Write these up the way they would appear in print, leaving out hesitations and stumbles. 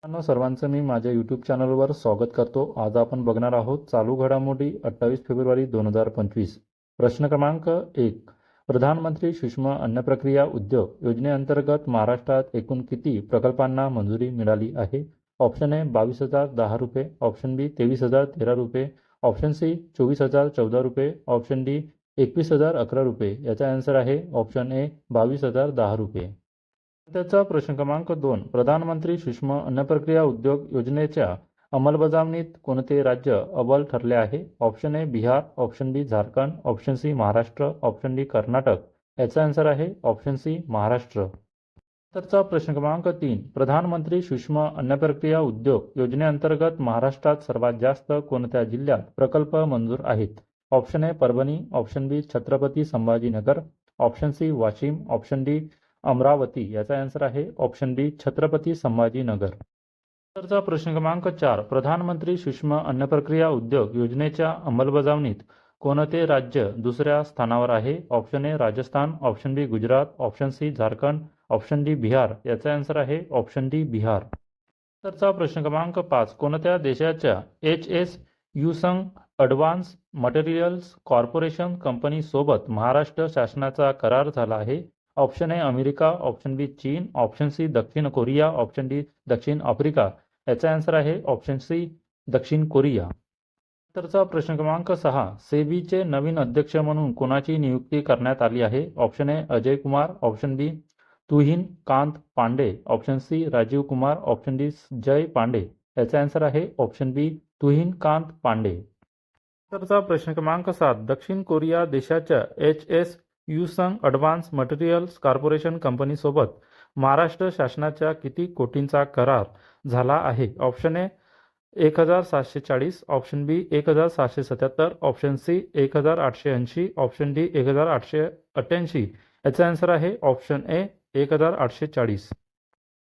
मित्रांनो, सर्वांचं मी माझ्या यूट्यूब चॅनलवर स्वागत करतो. आज आपण बघणार आहोत चालू घडामोडी 28 फेब्रुवारी 2025. प्रश्न क्रमांक 1. प्रधानमंत्री सूक्ष्म अन्न प्रक्रिया उद्योग योजनेअंतर्गत महाराष्ट्रात एकूण किती प्रकल्पांना मंजुरी मिळाली आहे? ऑप्शन ए 22,010 रुपये, ऑप्शन बी 23,013 रुपये, ऑप्शन सी 24,014 रुपये, ऑप्शन डी 21,011 रुपये. याचा आन्सर आहे ऑप्शन ए 22,010 रुपये. त्याचा प्रश्न क्रमांक 2. प्रधानमंत्री सूक्ष्म अन्न प्रक्रिया उद्योग योजनेच्या अंमलबजावणीत कोणते राज्य अव्वल ठरले आहे? Option A Bihar, option B Jharkhand, option C Maharashtra, option D Karnataka. याचा आन्सर आहे ऑप्शन सी महाराष्ट्र. त्याचा प्रश्न क्रमांक 3. प्रधानमंत्री सूक्ष्म अन्न प्रक्रिया उद्योग योजनेअंतर्गत महाराष्ट्रात सर्वात जास्त कोणत्या जिल्ह्यात प्रकल्प मंजूर आहेत? Option A Parbhani, option B Chhatrapati Sambhajinagar, option C Washim, option D Amravati. याचा आन्सर आहे ऑप्शन डी छत्रपती संभाजीनगर. नंतरचा प्रश्न क्रमांक 4. प्रधानमंत्री सूक्ष्म अन्न प्रक्रिया उद्योग योजनेच्या अंमलबजावणीत कोणते राज्य दुसऱ्या स्थानावर आहे? Option A Rajasthan, option B Gujarat, option C Jharkhand, option D Bihar. याचा आन्सर आहे ऑप्शन डी बिहार. नंतरचा प्रश्न क्रमांक 5. कोणत्या देशाच्या HS. Hyosung advanced materials corporation company सोबत महाराष्ट्र शासनाचा करार झाला आहे? Option A America, option B चीन, ऑप्शन सी दक्षिण कोरिया, ऑप्शन डी दक्षिण आफ्रिका. याचा आन्सर आहे ऑप्शन सी दक्षिण कोरिया. नंतरचा प्रश्न क्रमांक 6. सेबीचे नवीन अध्यक्ष म्हणून कोणाची नियुक्ती करण्यात आली आहे? Option A Ajay Kumar, option B Tuhin Kant Pandey, option C Rajiv Kumar, option D Jay Pandey. याचा आन्सर आहे ऑप्शन बी तुहिन कांत पांडे. नंतरचा प्रश्न क्रमांक 7. दक्षिण कोरिया देशाच्या HS. Hyosung advanced materials corporation कंपनीसोबत महाराष्ट्र शासनाच्या किती कोटींचा करार झाला आहे? Option A 1,740, option B 1,777, option C 1,880, option D 1,888. याचा आन्सर आहे ऑप्शन ए 1,840.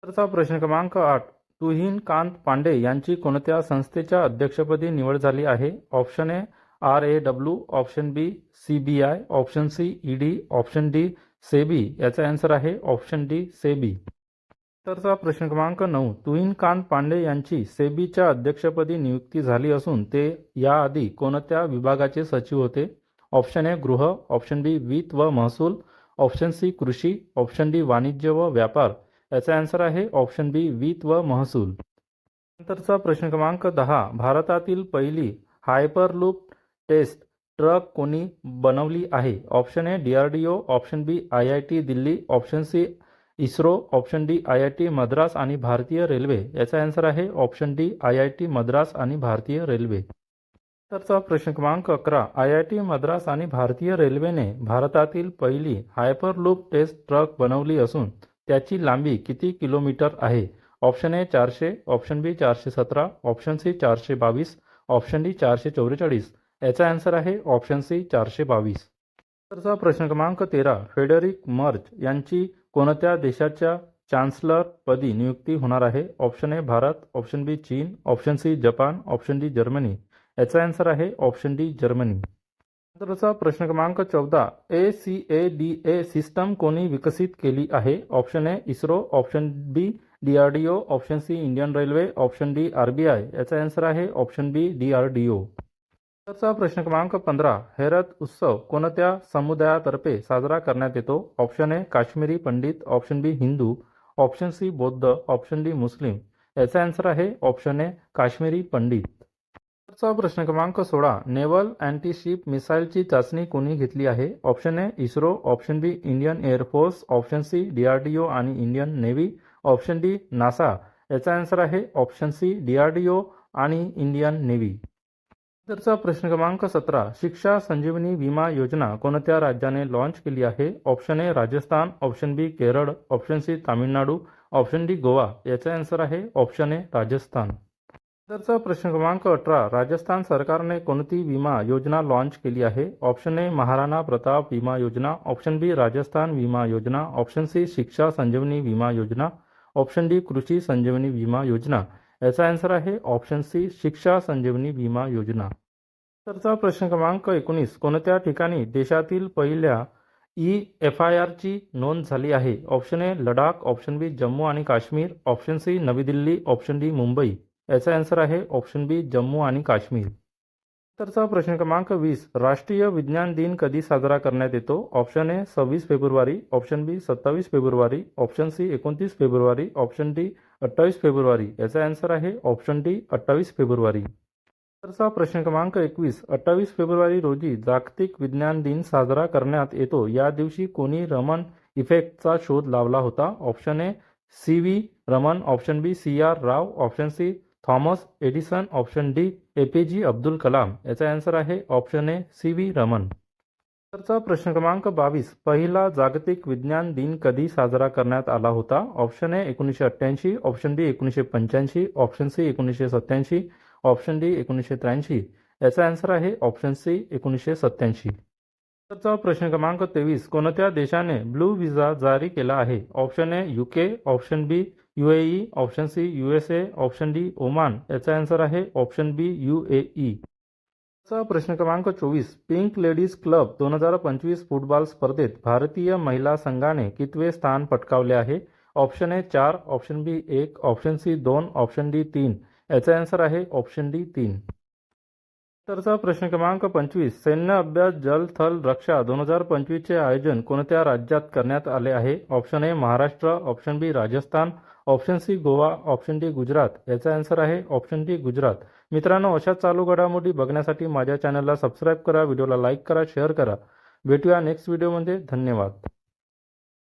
नंतरचा प्रश्न क्रमांक 8. तुहिन कांत पांडे यांची कोणत्या संस्थेच्या अध्यक्षपदी निवड झाली आहे? Option A RAW, option B CBI, option C ED, option D SEBI. याचा आन्सर आहे ऑप्शन डी सेबी. नंतरचा प्रश्न क्रमांक 9. तुहिन कांत पांडे यांची सेबीच्या अध्यक्षपदी नियुक्ती झाली असून ते याआधी कोणत्या विभागाचे सचिव होते? ऑप्शन ए गृह, ऑप्शन बी वित्त व महसूल, ऑप्शन सी कृषी, ऑप्शन डी वाणिज्य व व्यापार. याचा आन्सर आहे ऑप्शन बी वित्त व महसूल. नंतरचा प्रश्न क्रमांक 10. भारतातील पहिली हायपरलूप टेस्ट ट्रक कोणी बनवली आहे? Option A DRDO, option B IIT Delhi, option C ISRO, option D IIT Madras आणि भारतीय रेल्वे. याचा आन्सर आहे ऑप्शन डी IIT मद्रास आणि भारतीय रेल्वे. तरचा प्रश्न क्रमांक 11. IIT मद्रास आणि भारतीय रेल्वेने भारतातील पहिली हायपरलूप टेस्ट ट्रक बनवली असून त्याची लांबी किती किलोमीटर आहे? Option A 400, option B 417, option C 422, option D 444. याचा आन्सर आहे ऑप्शन सी 422. नंतरचा प्रश्न क्रमांक 13. फेडरिक मर्च यांची कोणत्या देशाच्या चान्सलर पदी नियुक्ती होणार आहे? Option A Bharat, option B चीन, option C Japan, option D Germany. याचा आन्सर आहे ऑप्शन डी जर्मनी. नंतरचा प्रश्न क्रमांक 14. ACADA सिस्टम कोणी विकसित केली आहे? Option A ISRO, option B DRDO, option C Indian railway, option D RBI. याचा आन्सर आहे ऑप्शन बी DRDO. नंतरचा प्रश्न क्रमांक 15. हेरत उत्सव कोणत्या समुदायातर्फे साजरा करण्यात येतो? Option A Kashmiri Pandit, option B Hindu, option C बौद्ध, ऑप्शन डी मुस्लिम. याचा आन्सर आहे ऑप्शन ए काश्मीरी पंडित. नंतरचा प्रश्न क्रमांक 16. नेव्हल अँटीशिप मिसाईलची चाचणी कोणी घेतली आहे? Option A ISRO, option B Indian air force, option C DRDO आणि Indian navy, option D NASA. याचा आन्सर आहे ऑप्शन सी DRDO आणि इंडियन नेव्ही. नंतरचा प्रश्न क्रमांक 17. शिक्षा संजीवनी विमा योजना कोणत्या राज्याने लॉन्च केली आहे? Option A Rajasthan, option B Kerala, option C Tamil Nadu, option D Goa. याचा आन्सर आहे ऑप्शन ए राजस्थान. नंतरचा प्रश्न क्रमांक 18. राजस्थान सरकारने कोणती विमा योजना लॉन्च केली आहे? ऑप्शन ए महाराणा प्रताप विमा योजना, ऑप्शन बी राजस्थान विमा योजना, ऑप्शन सी शिक्षा संजीवनी विमा योजना, ऑप्शन डी कृषी संजीवनी विमा योजना. याचा आन्सर आहे ऑप्शन सी शिक्षा संजीवनी विमा योजना. तरचा प्रश्न क्रमांक 19. कोणत्या ठिकाणी देशातील पहिल्या FIRची नोंद झाली आहे? ऑप्शन ए लडाख, ऑप्शन बी जम्मू आणि काश्मीर, ऑप्शन सी नवी दिल्ली, ऑप्शन डी मुंबई. याचा आन्सर आहे ऑप्शन बी जम्मू आणि काश्मीर. तरचा प्रश्न क्रमांक 20. राष्ट्रीय विज्ञान दिन कधी साजरा करण्यात येतो? ऑप्शन ए 26 फेब्रुवारी, ऑप्शन बी 27 फेब्रुवारी, ऑप्शन सी 29 फेब्रुवारी, ऑप्शन डी 28 फेब्रुवारी. याचा आन्सर आहे ऑप्शन डी 28 फेब्रुवारी. तरचा प्रश्न क्रमांक 21. 28 फेब्रुवारी रोजी जागतिक विज्ञान दिन साजरा करण्यात येतो. या दिवशी कोणी रमन इफेक्टचा शोध लावला होता? Option A CV Raman, option B CR Rao, option C Thomas Edison, option D APJ Abdul Kalam. याचा आन्सर आहे ऑप्शन ए CV रमन. तरचा प्रश्न क्रमांक 22. पहिला जागतिक विज्ञान दिन कधी साजरा करण्यात आला होता? Option A 1988, option B 1985, option C 1987, option D 1983. याचा आन्सर आहे ऑप्शन सी 1987. तरचा प्रश्न क्रमांक 23. कोणत्या देशाने ब्लू व्हिसा जारी केला आहे? Option A UK, option B UAE, option C USA, option D Oman. याचा आन्सर आहे ऑप्शन बी UAE. चा प्रश्न क्रमांक 24. पिंक लेडीज क्लब 2025 फुटबॉल स्पर्धेत भारतीय महिला संघाने कितवे स्थान पटकावले आहे? Option A 4, option B 1, option C 2, option D 3. याचा आन्सर आहे ऑप्शन डी 3. तरचा प्रश्न क्रमांक 25. सैन्य अभ्यास जल थल रक्षा 2025 चे आयोजन कोणत्या राज्यात करण्यात आले आहे? Option A Maharashtra, option B Rajasthan, option C Goa, option D Gujarat. याचा आन्सर आहे ऑप्शन डी गुजरात. मित्रांनो, अशा चालू घडामोडी बघण्यासाठी माझ्या चॅनलला सबस्क्राईब करा, व्हिडिओला लाईक करा, शेअर करा. भेटूया नेक्स्ट व्हिडिओमध्ये. धन्यवाद.